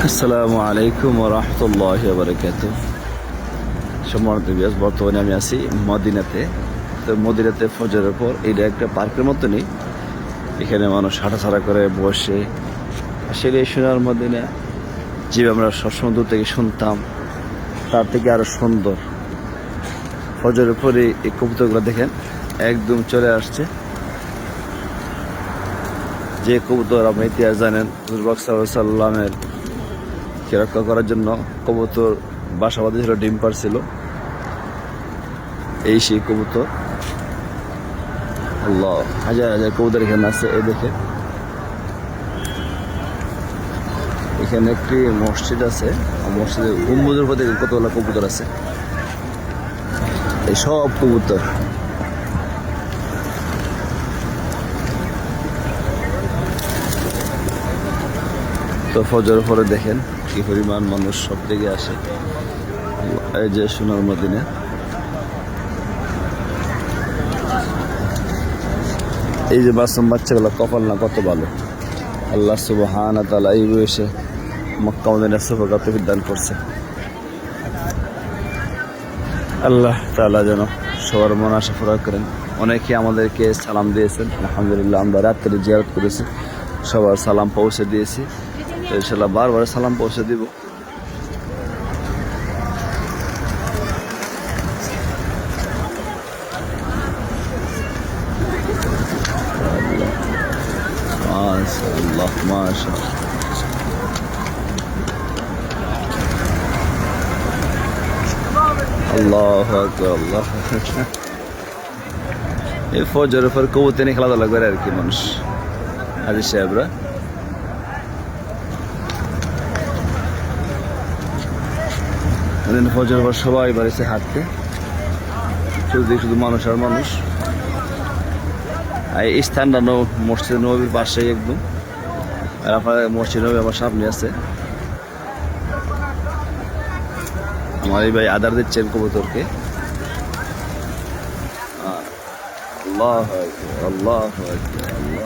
আসসালামু আলাইকুম ওয়া রাহমাতুল্লাহি ওয়া বারাকাতুহু। সম্মানিত ভিউয়ার্স, বর্তমানে আমি আছি মদিনাতে। তো মদিনাতে ফজরের পর এটা একটা পার্কের মতনই, এখানে মানুষ হাঁটাচলা করে বসে। আসলে এই সোনার মদিনা যে আমরা সবসময় দূর থেকে শুনতাম, তার থেকে আরো সুন্দর। ফজরের পরে এই কবুতরগুলো দেখেন একদম চলে আসছে। যে কবুতর আপনি ইতিহাস জানেন, হুজুর পাক সাল্লাল্লাহু আলাইহি ওয়াসাল্লামের কে রক্ষা করার জন্য কবুতর বাসা বাঁধেছিল, ডিম পারছিল। এই সেই কবুতর। আল্লাহ, হাজার হাজার কবুতর এখানে আছে। এই দেখে এখানে একটি মসজিদ আছে, মসজিদের গম্বুজের উপর দেখে কতগুলো কবুতর আছে। এই সব কবুতর তো ফজর পরে দেখেন কি পরিমাণ মানুষ সব দিকে আসে। এই যে সোনার মদিনা, এই যে মাসুম বাচ্চাগুলো কপাল না কত ভালো। আল্লাহ সুবহানাহু ওয়া তাআলা এই বয়সে মক্কা মদিনার সফরকার তৌফিক দান করছে। আল্লাহ তাআলা যেন সবার মন আশা পুরা করেন। অনেকে আমাদেরকে সালাম দিয়েছেন, আলহামদুলিল্লাহ। আমরা রাত্রে জিয়ারত করেছি, সবার সালাম পৌঁছে দিয়েছি। তো ইনশাআল্লাহ বারবার সালাম পৌঁছে দিব। মাশাআল্লাহ মাশাআল্লাহ। আল্লাহু আকবার, আল্লাহু আকবার। এই ফজরের পর কবুতর নিয়ে খেলাধুলা করে আর কি মানুষ, হাজী সাহেবরা। ফজরের পর সবাই বাড়িতে হাঁটতে, শুধু মানুষ আর মানুষ। এই স্থানটা মসজিদ নবীর পাশেই একদম। আর আপনার মসজিদ নবী আমার সামনে আছে। আমার এই ভাই আদার দিচ্ছেন কবুতরকে। আল্লাহ আল্লাহ আল্লাহ।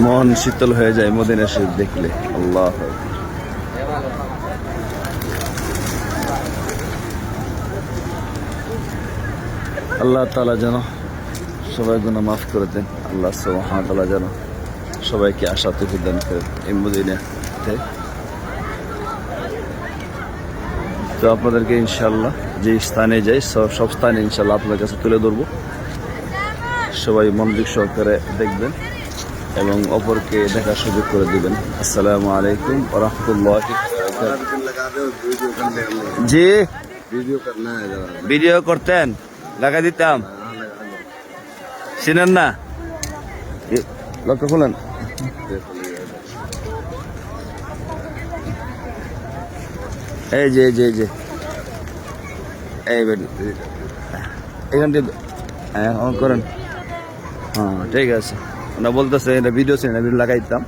মন শীতল হয়ে যায় মদিনা শরীফ দেখলে। আল্লাহ, আল্লাহ তাআলা যেন সবাই গুনাহ মাফ করে দেন। আল্লাহ সুবহানাহু ওয়া তাআলা যেন সবাইকে আশা তৌফিক দান করেন এই মদিনাতে। তো আপনাদেরকে ইনশাআল্লাহ যে স্থানে যাই সব স্থানে ইনশাআল্লাহ আপনাদের কাছে তুলে ধরবো। সবাই মনোযোগ সহকারে দেখবেন এবং অপরকে দেখার সুযোগ করে দিবেন। আসসালামু আলাইকুম ওয়া রাহমাতুল্লাহি ওয়া বারাকাতুহু। জি, ভিডিও করতেন, লাগা দিতাম। চিনেন না? লক্ষ্য খুলেন। এই যে এই যে এই যে এখান থেকে অন করেন। হ্যাঁ ঠিক আছে। ওরা বলতেছে এটা ভিডিও ছিল, ভিডিও লাগাইতাম।